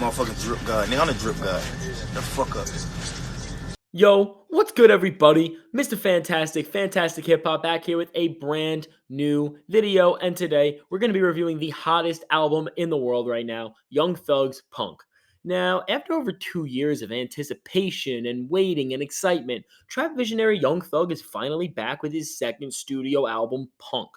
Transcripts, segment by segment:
Motherfucking drip god. Nigga, I'm the drip god. The fuck up. Yo, what's good, everybody? Mr. Fantastic Hip Hop back here with a brand new video. And today we're going to be reviewing the hottest album in the world right now, Young Thug's Punk. Now, after over 2 years of anticipation and waiting and excitement, trap visionary Young Thug is finally back with his second studio album, Punk.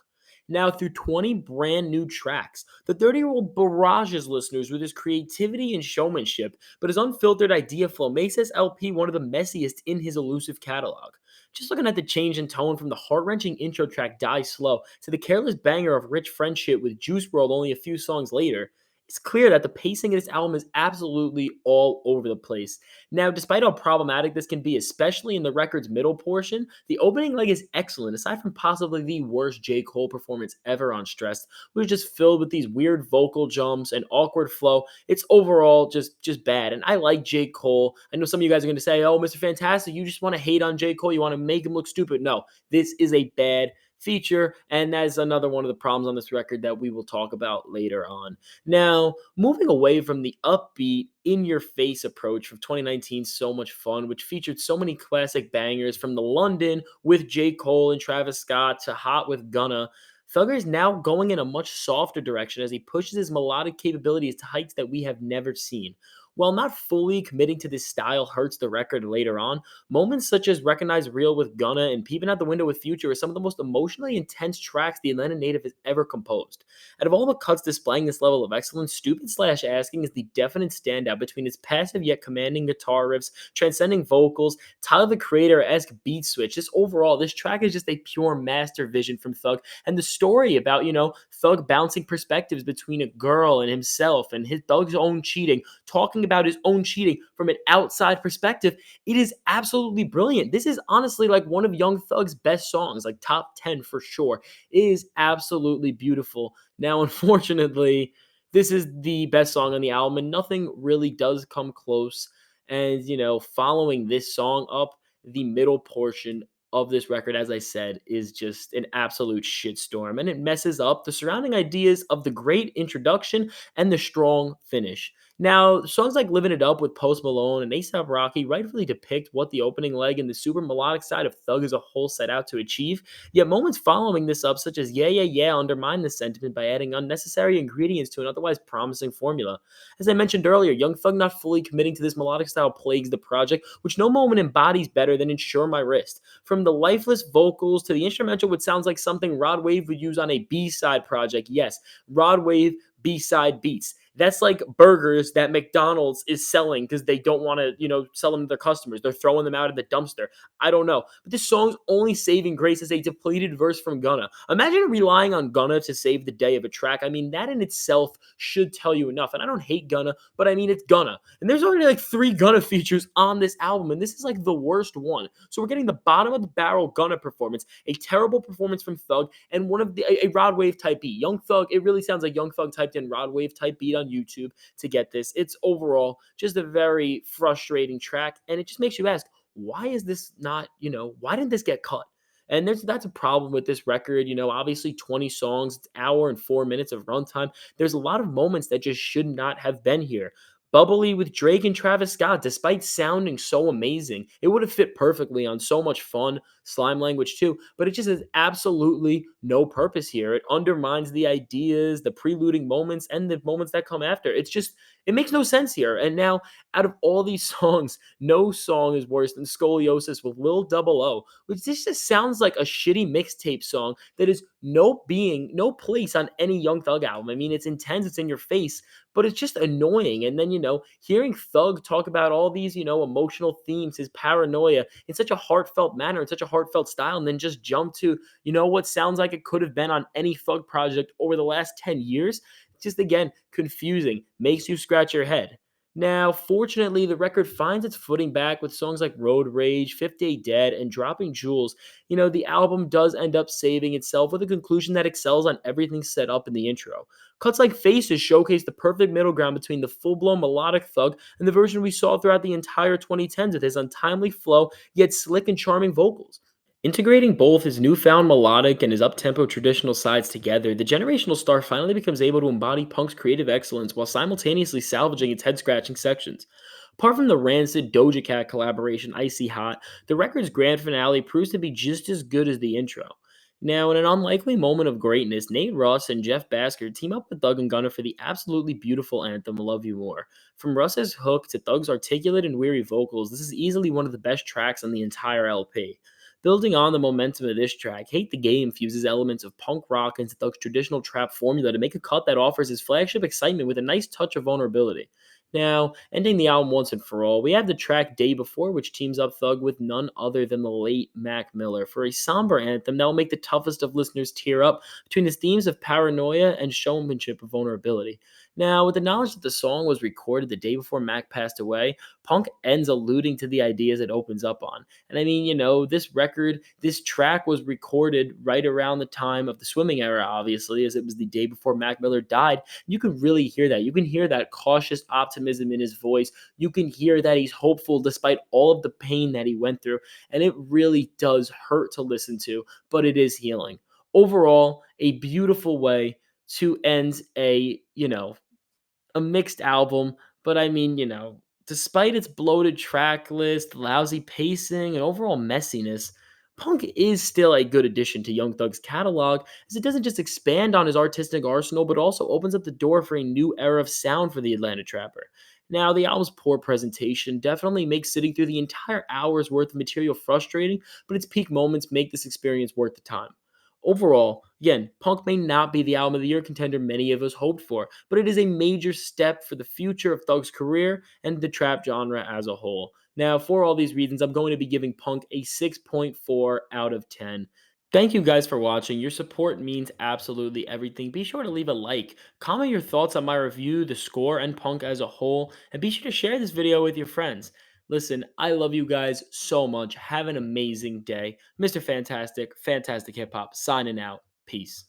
Now, through 20 brand new tracks, the 30-year-old barrages listeners with his creativity and showmanship, but his unfiltered idea flow makes this LP one of the messiest in his elusive catalog. Just looking at the change in tone from the heart-wrenching intro track Die Slow to the careless banger of Rich Friendship with Juice WRLD only a few songs later, it's clear that the pacing of this album is absolutely all over the place. Now, despite how problematic this can be, especially in the record's middle portion, the opening leg is excellent, aside from possibly the worst J. Cole performance ever on Stressed, which is just filled with these weird vocal jumps and awkward flow. It's overall just bad. And I like J. Cole. I know some of you guys are going to say, oh, Mr. Fantastic, you just want to hate on J. Cole. You want to make him look stupid. No, this is a bad feature, and that's another one of the problems on this record that we will talk about later on. Now, moving away from the upbeat, in your face approach from 2019's So Much Fun, which featured so many classic bangers from the London with J. Cole and Travis Scott to Hot with Gunna, Thugger is now going in a much softer direction as he pushes his melodic capabilities to heights that we have never seen. While not fully committing to this style hurts the record later on, moments such as Recognize Real with Gunna and Peeping Out the Window with Future are some of the most emotionally intense tracks the Atlanta native has ever composed. Out of all the cuts displaying this level of excellence, Stupid Slash Asking is the definite standout between his passive yet commanding guitar riffs, transcending vocals, Tyler the Creator-esque beat switch. Just overall, this track is just a pure master vision from Thug, and the story about, Thug bouncing perspectives between a girl and himself and his Thug's own cheating, talking about his own cheating from an outside perspective, it is absolutely brilliant. This is honestly like one of Young Thug's best songs, like top 10 for sure. It is absolutely beautiful. Now, unfortunately, this is the best song on the album, and nothing really does come close. And, following this song up, the middle portion of this record, as I said, is just an absolute shitstorm, and it messes up the surrounding ideas of the great introduction and the strong finish. Now, songs like Living It Up with Post Malone and ASAP Rocky rightfully depict what the opening leg and the super melodic side of Thug as a whole set out to achieve, yet moments following this up, such as Yeah Yeah Yeah, undermine this sentiment by adding unnecessary ingredients to an otherwise promising formula. As I mentioned earlier, Young Thug not fully committing to this melodic style plagues the project, which no moment embodies better than Insure My Wrist. From the lifeless vocals to the instrumental, which sounds like something Rod Wave would use on a B-side project. Yes, Rod Wave B-side beats. That's like burgers that McDonald's is selling because they don't want to, sell them to their customers. They're throwing them out of the dumpster. I don't know. But this song's only saving grace is a depleted verse from Gunna. Imagine relying on Gunna to save the day of a track. I mean, that in itself should tell you enough. And I don't hate Gunna, but I mean, it's Gunna. And there's already like 3 Gunna features on this album, and this is like the worst one. So we're getting the bottom of the barrel Gunna performance, a terrible performance from Thug, and one of a Rod Wave type beat. Young Thug, it really sounds like Young Thug typed in Rod Wave type beat on YouTube to get this. It's overall just a very frustrating track, and it just makes you ask, why is this not, why didn't this get cut? And that's a problem with this record. Obviously 20 songs, it's hour and 4 minutes of runtime. There's a lot of moments that just should not have been here. Bubbly with Drake and Travis Scott, despite sounding so amazing, it would have fit perfectly on So Much Fun, Slime Language too, but it just has absolutely no purpose here. It undermines the ideas, the preluding moments, and the moments that come after. It makes no sense here. And now, out of all these songs, no song is worse than Scoliosis with Lil Double O, which this just sounds like a shitty mixtape song that is no place on any Young Thug album. I mean, it's intense, it's in your face, but it's just annoying. And then, hearing Thug talk about all these, emotional themes, his paranoia in such a heartfelt manner, in such a heartfelt style, and then just jump to, what sounds like it could have been on any Thug project over the last 10 years, just again, confusing, makes you scratch your head. Now, fortunately, the record finds its footing back with songs like Road Rage, 58 Dead, and Dropping Jewels. The album does end up saving itself with a conclusion that excels on everything set up in the intro. Cuts like Faces showcase the perfect middle ground between the full-blown melodic Thug and the version we saw throughout the entire 2010s with his untimely flow, yet slick and charming vocals. Integrating both his newfound melodic and his uptempo traditional sides together, the generational star finally becomes able to embody Punk's creative excellence while simultaneously salvaging its head scratching sections. Apart from the rancid Doja Cat collaboration Icy Hot, the record's grand finale proves to be just as good as the intro. Now, in an unlikely moment of greatness, Nate Russ and Jeff Basker team up with Doug and Gunner for the absolutely beautiful anthem Love You More. From Russ's hook to Doug's articulate and weary vocals, this is easily one of the best tracks on the entire LP. Building on the momentum of this track, Hate the Game fuses elements of punk rock into Thug's traditional trap formula to make a cut that offers his flagship excitement with a nice touch of vulnerability. Now, ending the album once and for all, we have the track Day Before, which teams up Thug with none other than the late Mac Miller for a somber anthem that will make the toughest of listeners tear up between the themes of paranoia and showmanship of vulnerability. Now, with the knowledge that the song was recorded the day before Mac passed away, Punk ends alluding to the ideas it opens up on. And I mean, this track was recorded right around the time of the swimming era, obviously, as it was the day before Mac Miller died. You can really hear that. You can hear that cautious optimism in his voice. You can hear that he's hopeful despite all of the pain that he went through. And it really does hurt to listen to, but it is healing. Overall, a beautiful way to end a mixed album, but I mean, despite its bloated track list, lousy pacing, and overall messiness, Punk is still a good addition to Young Thug's catalog, as it doesn't just expand on his artistic arsenal, but also opens up the door for a new era of sound for the Atlanta Trapper. Now, the album's poor presentation definitely makes sitting through the entire hour's worth of material frustrating, but its peak moments make this experience worth the time. Overall, again, Punk may not be the album of the year contender many of us hoped for, but it is a major step for the future of Thug's career and the trap genre as a whole. Now, for all these reasons, I'm going to be giving Punk a 6.4 out of 10. Thank you guys for watching. Your support means absolutely everything. Be sure to leave a like, comment your thoughts on my review, the score, and Punk as a whole, and be sure to share this video with your friends. Listen, I love you guys so much. Have an amazing day. Mr. Fantastic, Fantastic Hip Hop, signing out. Peace.